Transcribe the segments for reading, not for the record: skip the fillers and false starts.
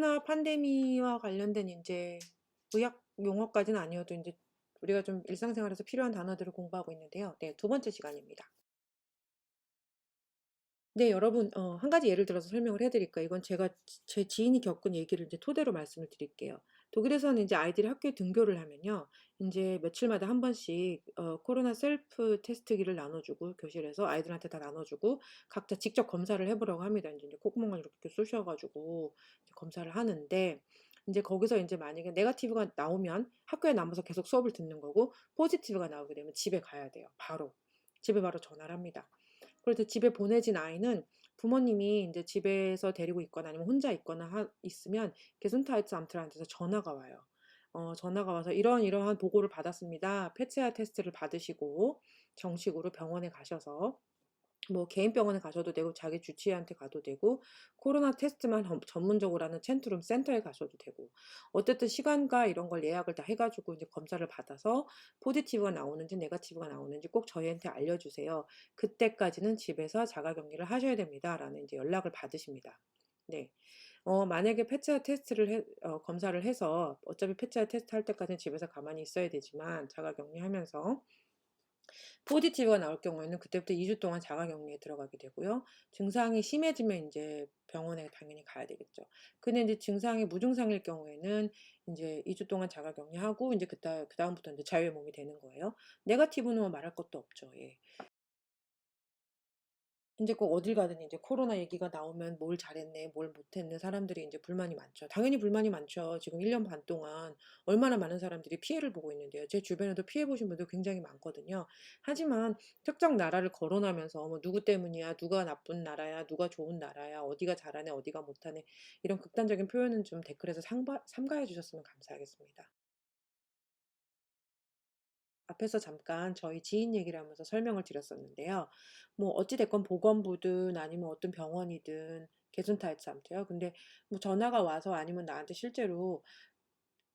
코로나 팬데믹과 관련된 인제 의학 용어까지는 아니어도 인제 우리가 좀 일상생활에서 필요한 단어들을 공부하고 있는데요. 네, 두 번째 시간입니다. 네, 여러분, 한 가지 예를 들어서 설명을 해 드릴까요? 이건 제가 제 지인이 겪은 얘기를 이제 토대로 말씀을 드릴게요. 독일에서는 인제 아이들이 학교에 등교를 하면요. 인제 며칠마다 한 번씩 코로나 셀프 테스트기를 나눠 주고 교실에서 아이들한테 다 나눠 주고 각자 직접 검사를 해 보라고 합니다. 인제 콧구멍을 이렇게 쑤셔 가지고 이제 검사를 하는데, 인제 거기서 인제 만약에 네거티브가 나오면 학교에 남아서 계속 수업을 듣는 거고, 포지티브가 나오게 되면 집에 가야 돼요, 바로. 집에 바로 전화를 합니다. 그럴 때 집에 보내진 아이는 부모님이 인제 집에서 데리고 있거나 아니면 혼자 있거나 있으면 게순타이트암트한테서 전화가 와요. 전화가 와서 "이러이러한 보고를 받았습니다. 패치아 테스트를 받으시고 정식으로 병원에 가셔서" 뭐 개인 병원에 가셔도 되고 자기 주치의한테 가도 되고 코로나 테스트만 전문적으로 하는 챈트룸 센터에 가셔도 되고, 어쨌든 시간과 이런 걸 예약을 다 해 가지고 이제 검사를 받아서 포지티브가 나오는지 네거티브가 나오는지 꼭 저희한테 알려주세요. 그때까지는 집에서 자가 격리를 하셔야 됩니다."라는 이제 연락을 받으십니다. 네. 만약에 패치아 테스트를 검사를 해서 어차피 패치아 테스트 할 때까지는 집에서 가만히 있어야 되지만 자가 격리하면서 포지티브가 나올 경우에는 그때부터 2주 동안 자가 격리에 들어가게 되고요. 증상이 심해지면 인제 병원에 당연히 가야 되겠죠. 근데 인제 증상이 무증상일 경우에는 인제 2주 동안 자가 격리하고 인제 그다음부터 인제 자유의 몸이 되는 거예요. 네거티브는 뭐 말할 것도 없죠. 예. 인제 꼭 어딜 가든 인제 코로나 얘기가 나오면 "뭘 잘했네. 뭘 못했네." 사람들이 인제 불만이 많죠. 당연히 불만이 많죠. 지금 1년 반 동안 얼마나 많은 사람들이 피해를 보고 있는데요. 제 주변에도 피해 보신 분들 굉장히 많거든요. 하지만 특정 나라를 거론하면서 뭐 "누구 때문이야. 누가 나쁜 나라야. 누가 좋은 나라야. 어디가 잘하네. 어디가 못하네." 이런 극단적인 표현은 좀 댓글에서 삼가해 주셨으면 감사하겠습니다. 앞에서 잠깐 저희 지인 얘기를 하면서 설명을 드렸었는데요. 뭐 어찌 됐건 보건부든 아니면 어떤 병원이든 게순타이트암트요. 근데 뭐 전화가 와서 아니면 나한테 실제로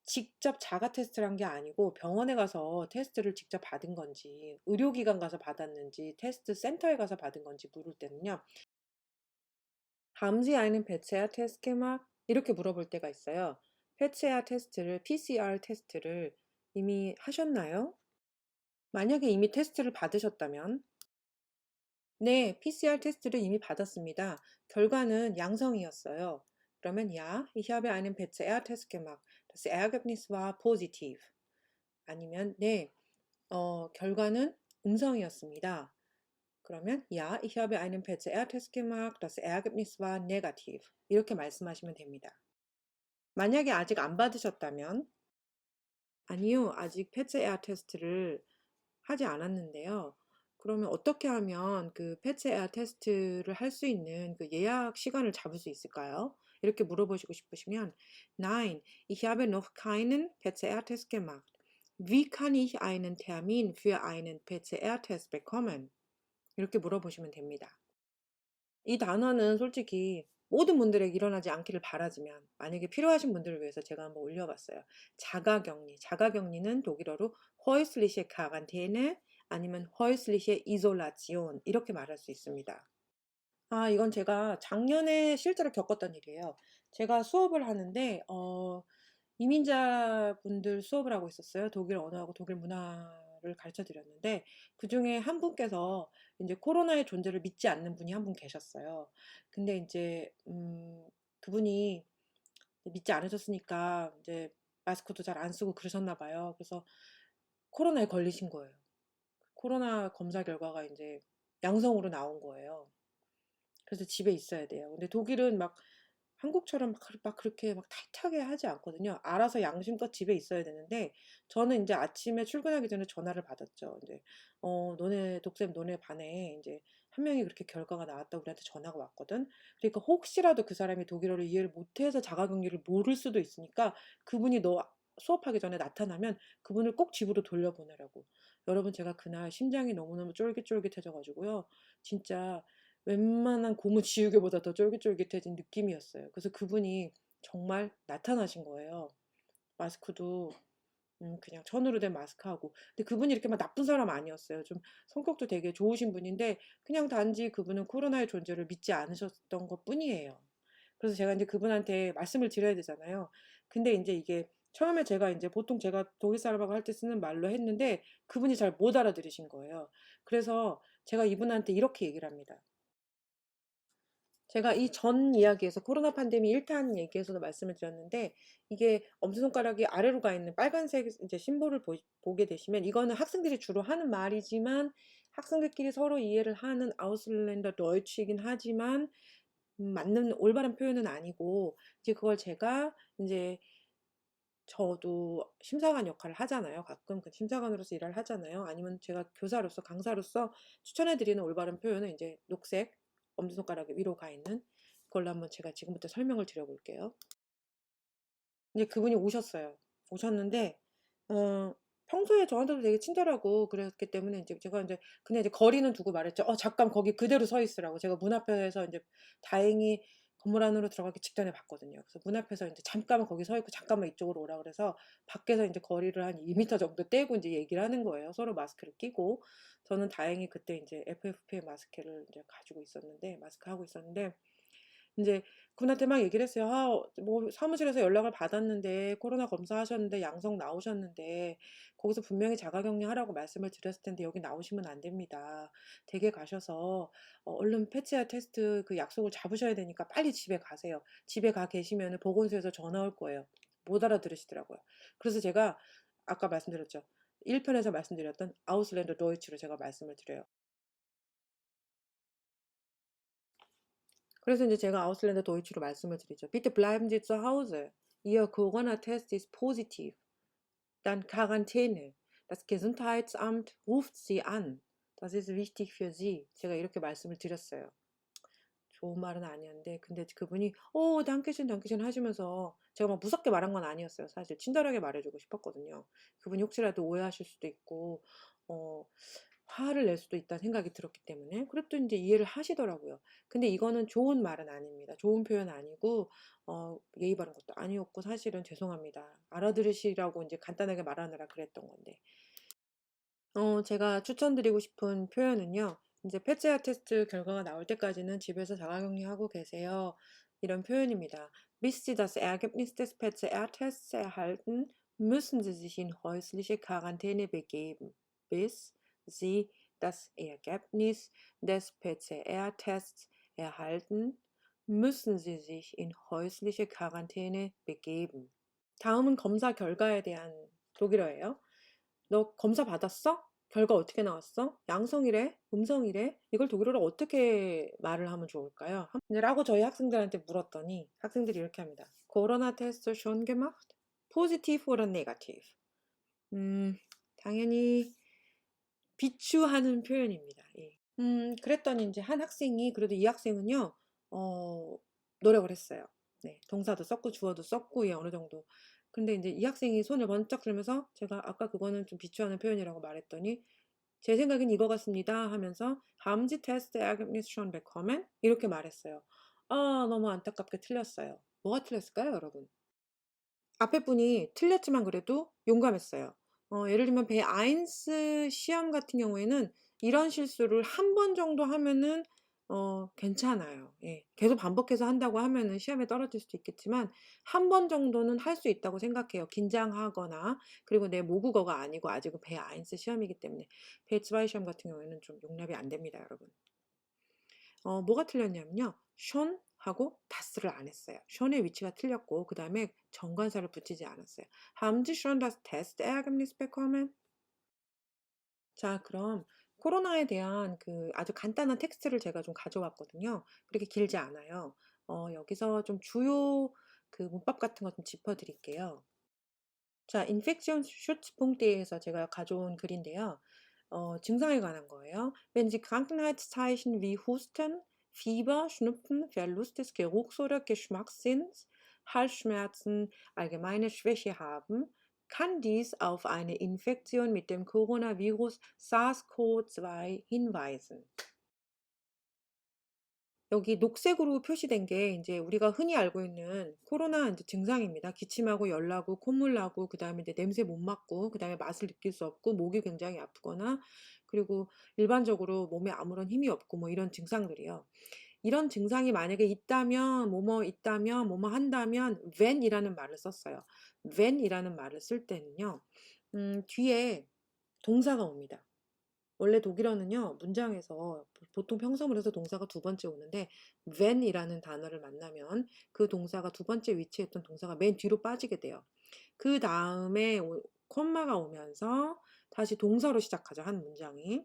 직접 자가 테스트를 한 게 아니고 병원에 가서 테스트를 직접 받은 건지, 의료기관 가서 받았는지, 테스트 센터에 가서 받은 건지 물을 때는요. "Haben Sie einen PCR-Test gemacht?" 이렇게 물어볼 때가 있어요. PCR 테스트를 PCR 테스트를 이미 하셨나요? 만약에 이미 테스트를 받으셨다면 "네. PCR 테스트를 이미 받았습니다. 결과는 양성이었어요." 그러면 "Ja, ich habe einen PCR-Test gemacht. Das Ergebnis war positiv." 아니면 "네. 결과는 음성이었습니다." 그러면 "Ja, ich habe einen PCR-Test gemacht. Das Ergebnis war negativ." 이렇게 말씀하시면 됩니다. 만약에 아직 안 받으셨다면 "아니요. 아직 PCR 테스트를 하지 않았는데요. 그러면 어떻게 하면 그 PET-AR 테스트를 할 수 있는 그 예약 시간을 잡을 수 있을까요?" 이렇게 물어보시고 싶으시면 "Nein, ich habe noch keinen PCR-Test gemacht. Wie kann ich einen Termin für einen PCR-Test bekommen?" 이렇게 물어보시면 됩니다. 이 단어는 솔직히 모든 분들에게 일어나지 않기를 바라지만 만약에 필요하신 분들을 위해서 제가 한번 올려 봤어요. 자가격리. 자가격리는 독일어로 häusliche Quarantäne 아니면 häusliche Isolation 이렇게 말할 수 있습니다. 이건 제가 작년에 실제로 겪었던 일이에요. 제가 수업을 하는데 이민자분들 수업을 하고 있었어요. 독일 언어하고 독일 문화를 가르쳐 드렸는데 그중에 한 분께서 인제 코로나의 존재를 믿지 않는 분이 한 분 계셨어요. 근데 인제 그분이 믿지 않으셨으니까 인제 마스크도 잘 안 쓰고 그러셨나 봐요. 그래서 코로나에 걸리신 거예요. 코로나 검사 결과가 인제 양성으로 나온 거예요. 그래서 집에 있어야 돼요. 근데 독일은 막 한국처럼 막 그렇게 막 타이트하게 하지 않거든요. 알아서 양심껏 집에 있어야 되는데 저는 인제 아침에 출근하기 전에 전화를 받았죠. 인제 "너네 독쌤 너네 반에 인제 한 명이 그렇게 결과가 나왔다고 우리한테 전화가 왔거든." 그러니까 혹시라도 그 사람이 독일어를 이해를 못해서 자가격리를 모를 수도 있으니까 그분이 너 수업하기 전에 나타나면 그분을 꼭 집으로 돌려보내라고. 여러분, 제가 그날 심장이 너무너무 쫄깃쫄깃해져 가지고요. 진짜 웬만한 고무 지우개보다 더 쫄깃쫄깃해진 느낌이었어요. 그래서 그분이 정말 나타나신 거예요. 마스크도 그냥 천으로 된 마스크하고. 근데 그분이 이렇게 막 나쁜 사람 아니었어요. 좀 성격도 되게 좋으신 분인데 그냥 단지 그분은 코로나의 존재를 믿지 않으셨던 것뿐이에요. 그래서 제가 이제 그분한테 말씀을 드려야 되잖아요. 근데 이제 이게 처음에 제가 이제 보통 제가 독일 사람하고 할 때 쓰는 말로 했는데 그분이 잘 못 알아들으신 거예요. 그래서 제가 이분한테 이렇게 얘기를 합니다. 제가 이 전 이야기에서 코로나 팬데믹 1탄 얘기에서도 말씀을 드렸는데 이게 엄지손가락이 아래로 가 있는 빨간색 이제 심볼을 보게 되시면 이거는 학생들이 주로 하는 말이지만 학생들끼리 서로 이해를 하는 아우슬랜더 deutsch이긴 하지만 맞는 올바른 표현은 아니고 이제 그걸 제가 이제 저도 심사관 역할을 하잖아요. 가끔 그 심사관으로서 일을 하잖아요. 아니면 제가 교사로서 강사로서 추천해 드리는 올바른 표현은 이제 녹색 엄지손가락이 위로 가 있는 그걸로 한번 제가 지금부터 설명을 드려 볼게요. 이제 그분이 오셨어요. 오셨는데 어 평소에 저한테도 되게 친절하고 그랬기 때문에 이제 제가 인제 그냥 이제 거리는 두고 말했죠. 잠깐 거기 그대로 서 있으라고." 제가 문 앞에서 인제 다행히 건물 안으로 들어가기 직전에 봤거든요. 그래서 문 앞에서 인제 "잠깐만 거기 서 있고 잠깐만 이쪽으로 오라." 그래서 밖에서 인제 거리를 한 2 미터 정도 떼고 인제 얘기를 하는 거예요, 서로 마스크를 끼고. 저는 다행히 그때 인제 FFP 마스크를 인제 가지고 있었는데 마스크하고 있었는데 인제 그분한테 막 얘기를 했어요. 뭐 사무실에서 연락을 받았는데 코로나 검사하셨는데 양성 나오셨는데 거기서 분명히 자가 격리하라고 말씀을 드렸을 텐데 여기 나오시면 안 됩니다. 댁에 가셔서 얼른 PCR 테스트 그 약속을 잡으셔야 되니까 빨리 집에 가세요. 집에 가 계시면은 보건소에서 전화 올 거예요. 못 알아들으시더라고요. 그래서 제가 아까 말씀드렸죠. 1 편에서 말씀드렸던 아우슬랜더 도이츠로 제가 말씀을 드려요. 그래서 이제 제가 아우슬랜더 도이치로 말씀을 드리죠. "Bitte bleiben Sie zu Hause. Ihr Corona-Test ist positiv. Dann Quarantäne. Das Gesundheitsamt ruft Sie an. Das ist wichtig für Sie." 제가 이렇게 말씀을 드렸어요. 좋은 말은 아니었는데 근데 그분이 dankeschön, dankeschön 하시면서 제가 막 무섭게 말한 건 아니었어요. 사실 친절하게 말해 주고 싶었거든요. 그분이 혹시라도 오해하실 수도 있고 어 화를 낼 수도 있다는 생각이 들었기 때문에 그래도 인제 이해를 하시더라고요. 근데 이거는 좋은 말은 아닙니다. 좋은 표현 아니고 예의 바른 것도 아니었고 사실은 죄송합니다. 알아들으시라고 인제 간단하게 말하느라 그랬던 건데. 제가 추천드리고 싶은 표현은요. 이제 PCR 테스트 결과가 나올 때까지는 집에서 자가격리하고 계세요. 이런 표현입니다. Bis Sie das Ergebnis des PCR-Tests erhalten, müssen Sie sich in häusliche Quarantäne begeben. Bis Sie das Ergebnis des PCR-Tests erhalten, müssen Sie sich in häusliche Quarantäne begeben. 다음은 검사 결과에 대한 독일어예요. "너 검사 받았어? 결과 어떻게 나왔어? 양성이래? 음성이래?" 이걸 독일어로 어떻게 말을 하면 좋을까요? 네 라고 저희 학생들한테 물었더니 학생들이 이렇게 합니다. "Corona Test schon gemacht? Positiv oder negativ?" 당연히 비추하는 표현입니다. 예. 그랬더니 인제 한 학생이 그래도 이 학생은요. 어 노력을 했어요. 네. 동사도 썼고 주어도 썼고 예 어느 정도. 근데 인제 이 학생이 손을 번쩍 들면서 제가 "아까 그거는 좀 비추하는 표현이라고 말했더니 제 생각엔 이거 같습니다." 하면서 "Haben Sie Testergebnis schon bekommen?" 이렇게 말했어요. 너무 안타깝게 틀렸어요. 뭐가 틀렸을까요, 여러분? 앞에 분이 틀렸지만 그래도 용감했어요. 예를 들면 베아인스 시험 같은 경우에는 이런 실수를 한 번 정도 하면은 괜찮아요. 예. 계속 반복해서 한다고 하면은 시험에 떨어질 수도 있겠지만 한 번 정도는 할 수 있다고 생각해요. 긴장하거나 그리고 내 모국어가 아니고 아직은 베아인스 시험이기 때문에. 베2 시험 같은 경우에는 좀 용납이 안 됩니다, 여러분. 뭐가 틀렸냐면요. schon 하고 das를 안 했어요. shon의 위치가 틀렸고 그다음에 정관사를 붙이지 않았어요. Haben Sie schon das Testergebnis bekommen? 자, 그럼 코로나에 대한 그 아주 간단한 텍스트를 제가 좀 가져왔거든요. 그렇게 길지 않아요. 여기서 좀 주요 그 문법 같은 거 좀 짚어 드릴게요. 자, infektionsschutzpunkt에서 제가 가져온 글인데요. 증상에 관한 거예요. Wenn Sie Krankheitszeichen wie Husten, Fieber, Schnupfen, Verlust des Geruchs oder Geschmackssinns, Halsschmerzen, allgemeine Schwäche haben, kann dies auf eine Infektion mit dem Coronavirus SARS-CoV-2 hinweisen. 여기 녹색으로 표시된 게 인제 우리가 흔히 알고 있는 코로나 인제 증상입니다. 기침하고 열 나고 콧물 나고 그다음에 이제 냄새 못 맡고 그다음에 맛을 느낄 수 없고 목이 굉장히 아프거나 그리고 일반적으로 몸에 아무런 힘이 없고 뭐 이런 증상들이요. 이런 증상이 만약에 있다면, 뭐뭐 있다면, 뭐뭐 한다면 when이라는 말을 썼어요. when이라는 말을 쓸 때는요. 뒤에 동사가 옵니다. 원래 독일어는요, 문장에서 보통 평서문에서 동사가 두 번째 오는데 when이라는 단어를 만나면 그 동사가 두 번째 위치에 있던 동사가 맨 뒤로 빠지게 돼요. 그 다음에 콤마가 오면서 다시 동사로 시작하죠, 한 문장이.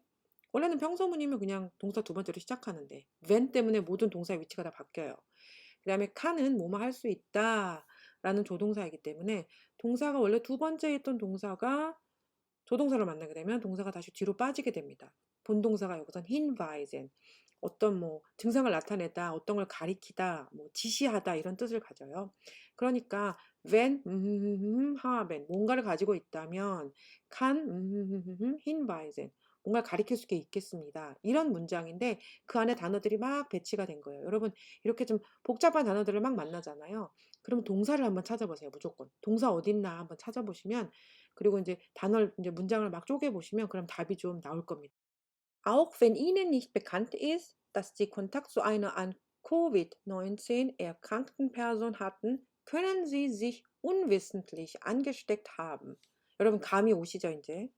원래는 평서문이면 그냥 동사 두 번째로 시작하는데 when 때문에 모든 동사의 위치가 다 바뀌어요. 그 다음에 칸은 뭐뭐 할 수 있다 라는 조동사이기 때문에 동사가 원래 두 번째에 있던 동사가 조동사를 만나게 되면 동사가 다시 뒤로 빠지게 됩니다. 본동사가 여기선 hinweisen, 어떤 뭐 증상을 나타내다, 어떤 걸 가리키다, 뭐 지시하다 이런 뜻을 가져요. 그러니까 wenn haben 뭔가를 가지고 있다면 kann hinweisen 뭔가를 가리킬 수 있겠습니다. 이런 문장인데 그 안에 단어들이 막 배치가 된 거예요. 여러분 이렇게 좀 복잡한 단어들을 막 만나잖아요. 그럼 동사를 한번 찾아보세요. 무조건 동사 어딨나 한번 찾아보시면 그리고 이제 단어를 이제 문장을 막 쪼개 보시면 그럼 답이 좀 나올 겁니다. Auch wenn Ihnen nicht bekannt ist, dass Sie Kontakt zu einer an Covid-19 erkrankten Person hatten, können Sie sich unwissentlich angesteckt haben. 여러분 감이 오시죠, 이제?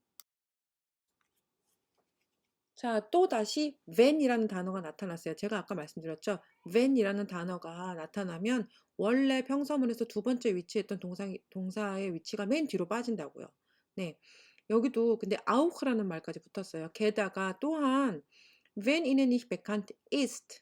자, 또다시 when이라는 단어가 나타났어요. 제가 아까 말씀드렸죠. when이라는 단어가 나타나면 원래 평서문에서 두 번째 위치에 있던 동사의 위치가 맨 뒤로 빠진다고요. 네. 여기도 근데 auch라는 말까지 붙었어요. 게다가 또한 wenn ihnen nicht bekannt ist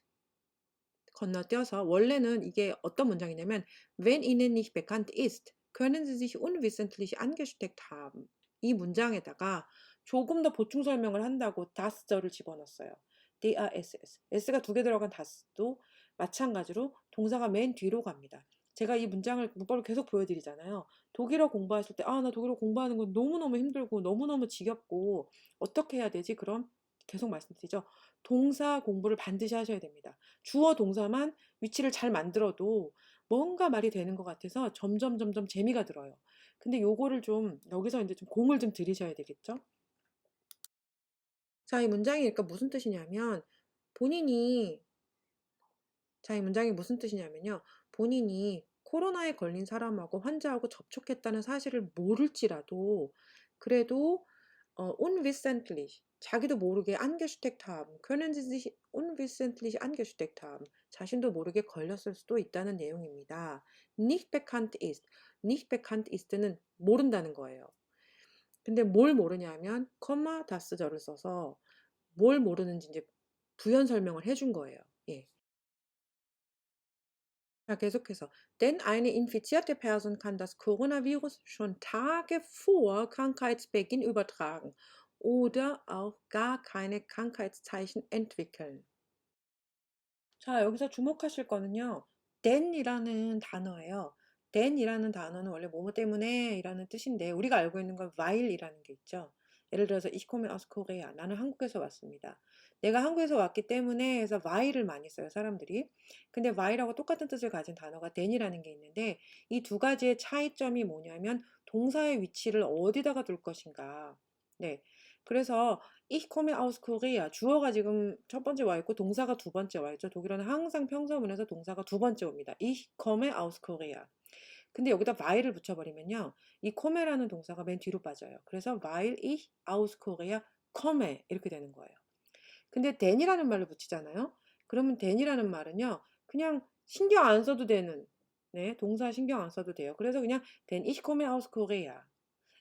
건너뛰어서 원래는 이게 어떤 문장이냐면 wenn ihnen nicht bekannt ist, können sie sich unwissentlich angesteckt haben. 이 문장에다가 조금 더 보충 설명을 한다고 das절을 집어넣었어요. das, s가 두 개 들어간 das도 마찬가지로 동사가 맨 뒤로 갑니다. 제가 이 문장을 문법을 계속 보여드리잖아요. 독일어 공부하실 때, 나 독일어 공부하는 건 너무너무 힘들고 너무너무 지겹고 어떻게 해야 되지? 그럼 계속 말씀드리죠. 동사 공부를 반드시 하셔야 됩니다. 주어 동사만 위치를 잘 만들어도 뭔가 말이 되는 것 같아서 점점 재미가 들어요. 근데 요거를 좀 여기서 이제 좀 공을 좀 들이셔야 되겠죠? 자, 이 문장이 그러니까 무슨 뜻이냐면 본인이 자, 이 문장이 무슨 뜻이냐면요. 본인이 코로나에 걸린 사람하고 환자하고 접촉했다는 사실을 모를지라도 그래도 unwissentlich 자기도 모르게 angesteckt haben, können Sie sich unwissentlich angesteckt haben 자신도 모르게 걸렸을 수도 있다는 내용입니다. nicht bekannt ist, nicht bekannt ist는 모른다는 거예요. 근데 뭘 모르냐면 컴마 다스절을 써서 뭘 모르는지 이제 부연 설명을 해준 거예요. 예. 자, 계속해서. Denn eine infizierte Person kann das Coronavirus schon Tage vor Krankheitsbeginn übertragen oder auch gar keine Krankheitszeichen entwickeln. 자, 여기서 주목하실 거는요. then이라는 단어예요. then이라는 단어는 원래 뭐뭐 때문에 이라는 뜻인데 우리가 알고 있는 건 while이라는 게 있죠. 예를 들어서 ich komme aus Korea. 나는 한국에서 왔습니다. 내가 한국에서 왔기 때문에 해서 while을 많이 써요, 사람들이. 근데 while하고 똑같은 뜻을 가진 단어가 then이라는 게 있는데 이 두 가지의 차이점이 뭐냐면 동사의 위치를 어디다가 둘 것인가. 네. 그래서 Ich komme aus Korea. 주어가 지금 첫 번째 와 있고 동사가 두 번째 와 있죠. 독일어는 항상 평서문에서 동사가 두 번째 옵니다. Ich komme aus Korea. 근데 여기다 while을 붙여버리면요. 이 comme라는 동사가 맨 뒤로 빠져요. 그래서 while ich aus Korea komme 이렇게 되는 거예요. 근데 then이라는 말을 붙이잖아요. 그러면 then이라는 말은요. 그냥 신경 안 써도 되는 네, 동사 신경 안 써도 돼요. 그래서 그냥 denn ich komme aus Korea.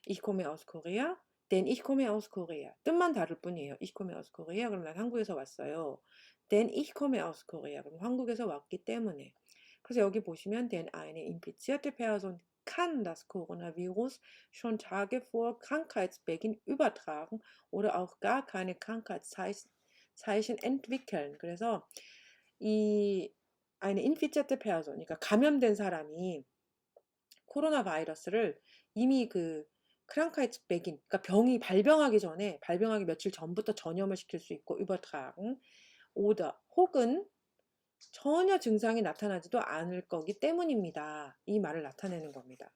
Ich komme aus Korea. denn ich komme aus Korea. 뜻만 다를 뿐이에요. ich komme aus Korea. 그럼 난 한국에서 왔어요. denn ich komme aus Korea. 그럼 한국에서 왔기 때문에. 그래서 여기 보시면 denn eine infizierte Person kann das Coronavirus schon Tage vor Krankheitsbeginn übertragen oder auch gar keine Krankheitszeichen entwickeln. 그래서 이 eine infizierte Person, 그러니까 감염된 사람이 코로나 바이러스를 이미 그 크랑카이츠백인 그러니까 병이 발병하기 전에 발병하기 며칠 전부터 전염을 시킬 수 있고 übertragen oder 혹은 전혀 증상이 나타나지도 않을 거기 때문입니다. 이 말을 나타내는 겁니다.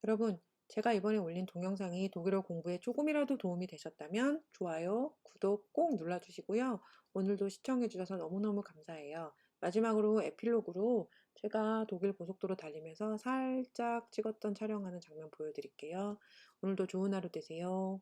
여러분, 제가 이번에 올린 동영상이 독일어 공부에 조금이라도 도움이 되셨다면 좋아요, 구독 꼭 눌러주시고요. 오늘도 시청해주셔서 너무너무 감사해요. 마지막으로 에필로그로 제가 독일 고속도로 달리면서 살짝 찍었던 촬영하는 장면 보여드릴게요. 오늘도 좋은 하루 되세요.